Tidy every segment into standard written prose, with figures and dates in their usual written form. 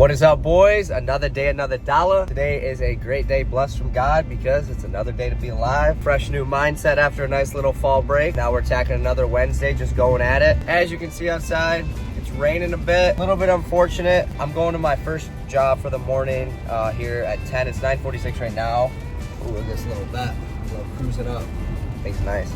What is up, boys? Another day, another dollar. Today is a great day, blessed from God, because it's another day to be alive. Fresh new mindset after a nice little fall break. Now we're tackling another Wednesday, just going at it. As you can see outside, it's raining a bit. A little bit unfortunate. I'm going to my first job for the morning here at 10. It's 9:46 right now. Ooh, look at this little vet. A little cruising up. Thing's nice.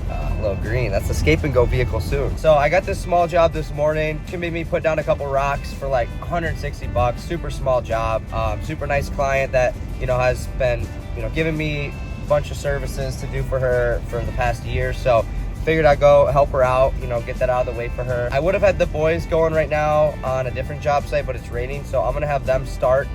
A little green. That's the escape and go vehicle soon. So I got this small job this morning. It's gonna be me put down a couple rocks for like 160 bucks. Super small job. Super nice client that, has been, giving me a bunch of services to do for her for the past year. So figured I'd go help her out, get that out of the way for her. I would have had the boys going right now on a different job site, but it's raining. So I'm gonna have them start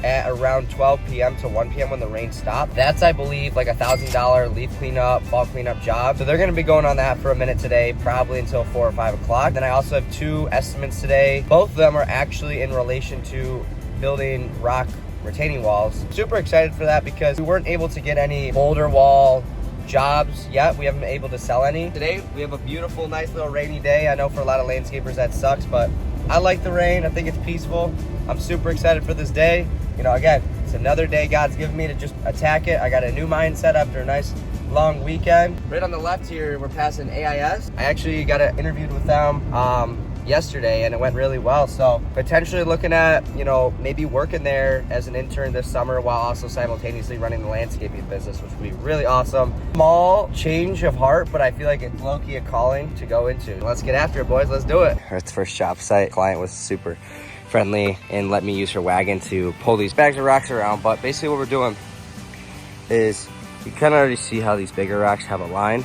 at around 12 p.m. to 1 p.m. when the rain stops. That's, I believe, like $1,000 leaf cleanup, fall cleanup job. So they're gonna be going on that for a minute today, probably until 4 or 5 o'clock. Then I also have 2 estimates today. Both of them are actually in relation to building rock retaining walls. Super excited for that because we weren't able to get any boulder wall jobs yet. We haven't been able to sell any. Today, we have a beautiful, nice little rainy day. I know for a lot of landscapers that sucks, but I like the rain. I think it's peaceful. I'm super excited for this day. Again, it's another day God's given me to just attack it. I got a new mindset after a nice long weekend. Right on the left here, we're passing AIS. I actually got interviewed with them yesterday and it went really well. So potentially looking at, maybe working there as an intern this summer while also simultaneously running the landscaping business, which would be really awesome. Small change of heart, but I feel like it's low-key a calling to go into. Let's get after it, boys. Let's do it. It's the first job site. Client was super friendly and let me use her wagon to pull these bags of rocks around. But basically what we're doing is, you kind of already see how these bigger rocks have a line.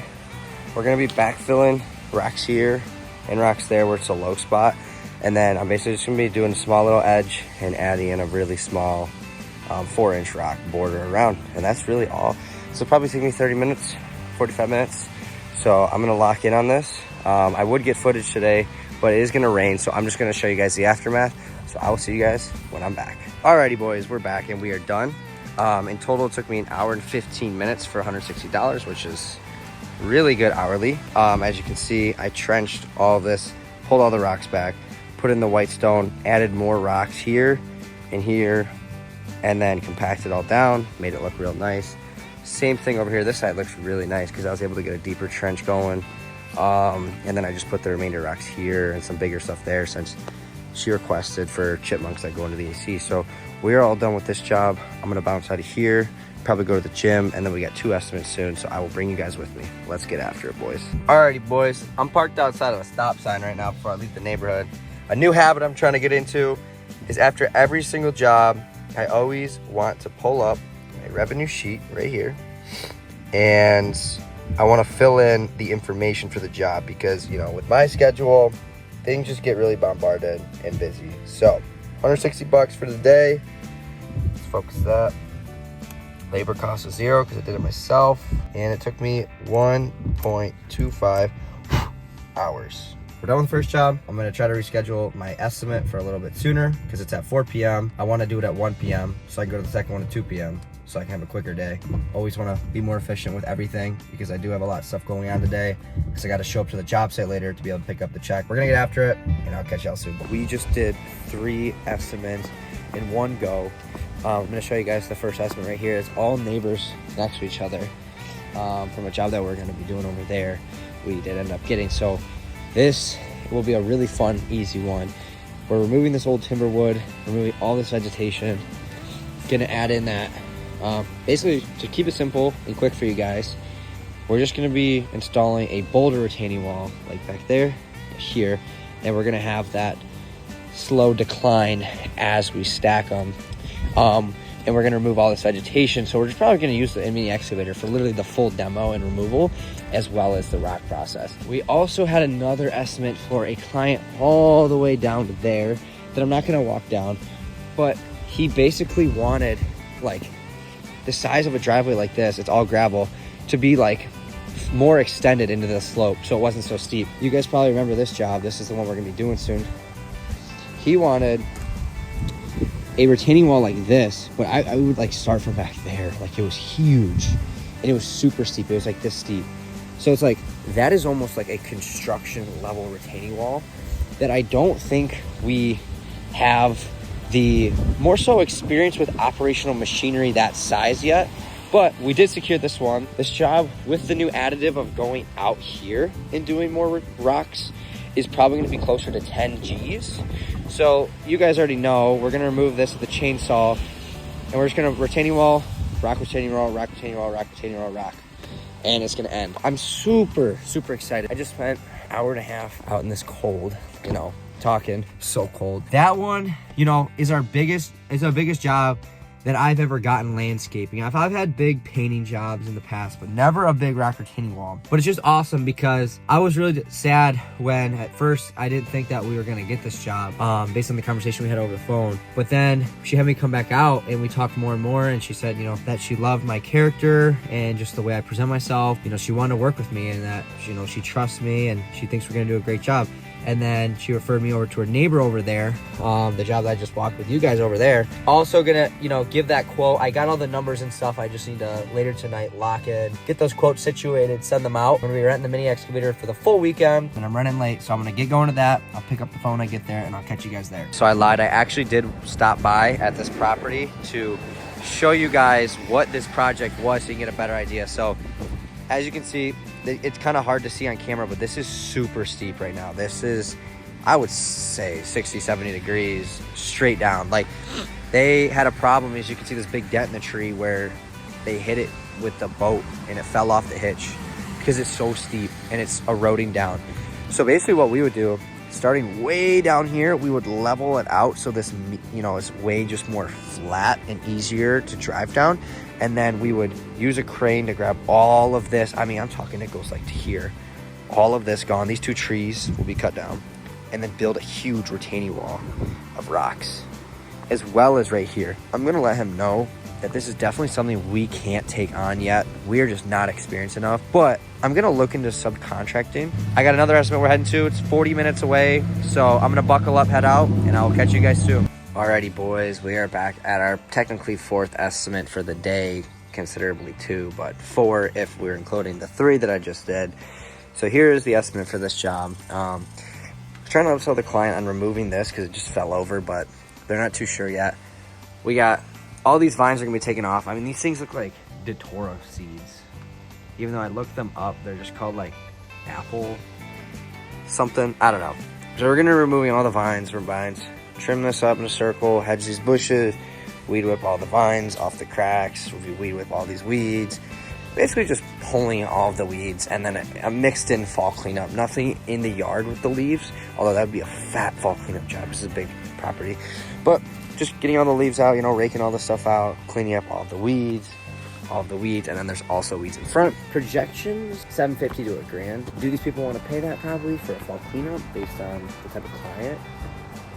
We're going to be backfilling rocks here and rocks there where it's a low spot. And then I'm basically just going to be doing a small little edge and adding in a really small 4-inch rock border around. And that's really all. So it'll probably take me 30 minutes, 45 minutes. So I'm going to lock in on this. I would get footage today, but it is going to rain. So I'm just going to show you guys the aftermath. So I will see you guys when I'm back. Alrighty, boys, we're back and we are done. In total, it took me 1 hour and 15 minutes for $160, which is really good hourly. As you can see, I trenched all this, pulled all the rocks back, put in the white stone, added more rocks here and here, and then compacted it all down, made it look real nice. Same thing over here. This side looks really nice because I was able to get a deeper trench going. And then I just put the remainder rocks here and some bigger stuff there since she requested for chipmunks that go into the AC. So we are all done with this job. I'm gonna bounce out of here, probably go to the gym, and then we got 2 estimates soon, so I will bring you guys with me. Let's get after it, boys. Alrighty, boys, I'm parked outside of a stop sign right now before I leave the neighborhood. A new habit I'm trying to get into is after every single job, I always want to pull up my revenue sheet right here, and I want to fill in the information for the job because, with my schedule, things just get really bombarded and busy. So 160 bucks for the day. Let's focus that. Labor cost is 0 because I did it myself. And it took me 1.25 hours. We're done with the first job. I'm going to try to reschedule my estimate for a little bit sooner because it's at 4 p.m. I want to do it at 1 p.m. so I can go to the second one at 2 p.m. so I can have a quicker day. Always want to be more efficient with everything because I do have a lot of stuff going on today because I got to show up to the job site later to be able to pick up the check. We're going to get after it and I'll catch y'all soon. We just did 3 estimates in one go. I'm going to show you guys the first estimate right here. It's all neighbors next to each other from a job that we're going to be doing over there. We did end up getting. So this will be a really fun, easy one. We're removing this old timber wood, removing all this vegetation, going to add in that. Basically, to keep it simple and quick for you guys, we're just going to be installing a boulder retaining wall like back there, here, and we're going to have that slow decline as we stack them. And we're going to remove all this vegetation. So we're just probably going to use the mini excavator for literally the full demo and removal, as well as the rock process. We also had another estimate for a client all the way down to there that I'm not going to walk down, but he basically wanted like the size of a driveway like this, it's all gravel, to be like more extended into the slope so it wasn't so steep. You guys probably remember this job. This is the one we're gonna be doing soon. He wanted a retaining wall like this, but I would like start from back there. Like it was huge and it was super steep. It was like this steep. So it's like, that is almost like a construction level retaining wall that I don't think we have the more so experience with operational machinery that size yet. But we did secure this one. This job with the new additive of going out here and doing more rocks is probably gonna be closer to 10 G's. So you guys already know, we're gonna remove this with a chainsaw and we're just gonna retaining wall, rock, retaining wall, rock, retaining wall, rock, retaining wall, rock. And it's gonna end. I'm super, super excited. I just spent an hour and a half out in this cold, you know, talking. So cold. That one, you know, is our biggest job that I've ever gotten landscaping. I've had big painting jobs in the past, but never a big rock retaining wall. But it's just awesome because I was really sad when at first I didn't think that we were gonna get this job based on the conversation we had over the phone. But then she had me come back out and we talked more and more, and she said, you know, that she loved my character and just the way I present myself. You know, she wanted to work with me and that, you know, she trusts me and she thinks we're gonna do a great job. And then she referred me over to her neighbor over there, the job that I just walked with you guys over there. Also gonna, you know, give that quote. I got all the numbers and stuff. I just need to later tonight lock in, get those quotes situated, send them out. I'm gonna be renting the mini excavator for the full weekend and I'm running late. So I'm gonna get going to that. I'll pick up the phone when I get there and I'll catch you guys there. So I lied, I actually did stop by at this property to show you guys what this project was so you can get a better idea. So as you can see, it's kind of hard to see on camera, but this is super steep right now. This is, I would say 60, 70 degrees straight down. Like they had a problem, as you can see this big dent in the tree where they hit it with the boat and it fell off the hitch because it's so steep and it's eroding down. So basically what we would do, starting way down here, we would level it out so this, you know, is way just more flat and easier to drive down. And then we would use a crane to grab all of this. I mean, I'm talking it goes like to here. All of this gone. These two trees will be cut down. And then build a huge retaining wall of rocks. As well as right here. I'm going to let him know that this is definitely something we can't take on yet. We are just not experienced enough. But I'm going to look into subcontracting. I got another estimate we're heading to. It's 40 minutes away. So I'm going to buckle up, head out, and I'll catch you guys soon. Alrighty boys, we are back at our technically 4th estimate for the day, considerably 2, but 4 if we're including the 3 that I just did. So here is the estimate for this job. I was trying to upsell the client on removing this because it just fell over, but they're not too sure yet. We got all these vines are gonna be taken off. I mean, these things look like datura seeds. Even though I looked them up, they're just called like apple something, I don't know. So we're gonna be removing all the vines from vines. Trim this up in a circle, hedge these bushes, weed whip all the vines off the cracks, weed whip all these weeds. Basically just pulling all of the weeds and then a mixed in fall cleanup. Nothing in the yard with the leaves, although that would be a fat fall cleanup job. This is a big property. But just getting all the leaves out, you know, raking all the stuff out, cleaning up all the weeds, and then there's also weeds in front. Projections, $750 to $1,000. Do these people want to pay that probably for a fall cleanup based on the type of client?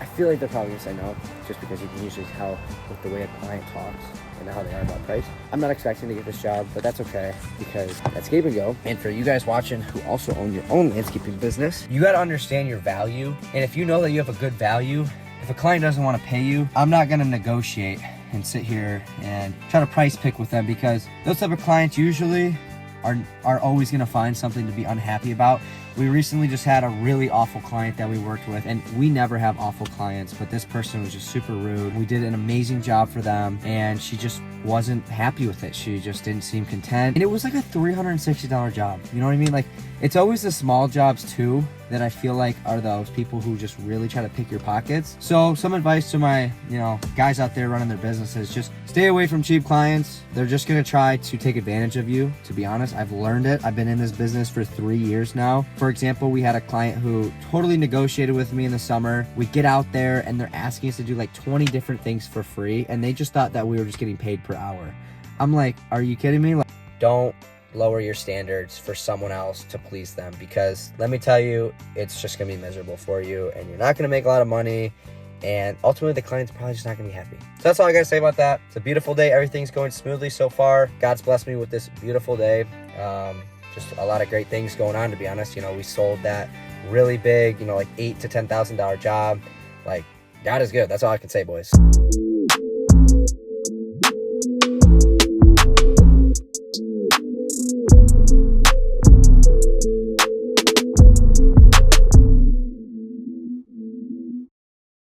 I feel like they're probably gonna say no, just because you can usually tell with the way a client talks and how they are about price. I'm not expecting to get this job, but that's okay because that's Gabe and Go. And for you guys watching who also own your own landscaping business, you gotta understand your value. And if you know that you have a good value, if a client doesn't wanna pay you, I'm not gonna negotiate and sit here and try to price pick with them because those type of clients usually are always gonna find something to be unhappy about. We recently just had a really awful client that we worked with, and we never have awful clients, but this person was just super rude. We did an amazing job for them, and she just wasn't happy with it. She just didn't seem content. And it was like a $360 job. You know what I mean? Like, it's always the small jobs too that I feel like are those people who just really try to pick your pockets. So some advice to my, you know, guys out there running their businesses, just stay away from cheap clients. They're just gonna try to take advantage of you. To be honest, I've learned it. I've been in this business for 3 years now. For example, we had a client who totally negotiated with me in the summer. We get out there and they're asking us to do like 20 different things for free, and they just thought that we were just getting paid per hour. I'm like, are you kidding me? Like, don't lower your standards for someone else to please them, because let me tell you, it's just gonna be miserable for you and you're not gonna make a lot of money, and ultimately the client's probably just not gonna be happy. So that's all I gotta say about that. It's a beautiful day. Everything's going smoothly so far. God's blessed me with this beautiful day. Just a lot of great things going on, to be honest. You know, we sold that really big, you know, like $8,000 to $10,000 job. Like, God is good. That's all I can say, boys.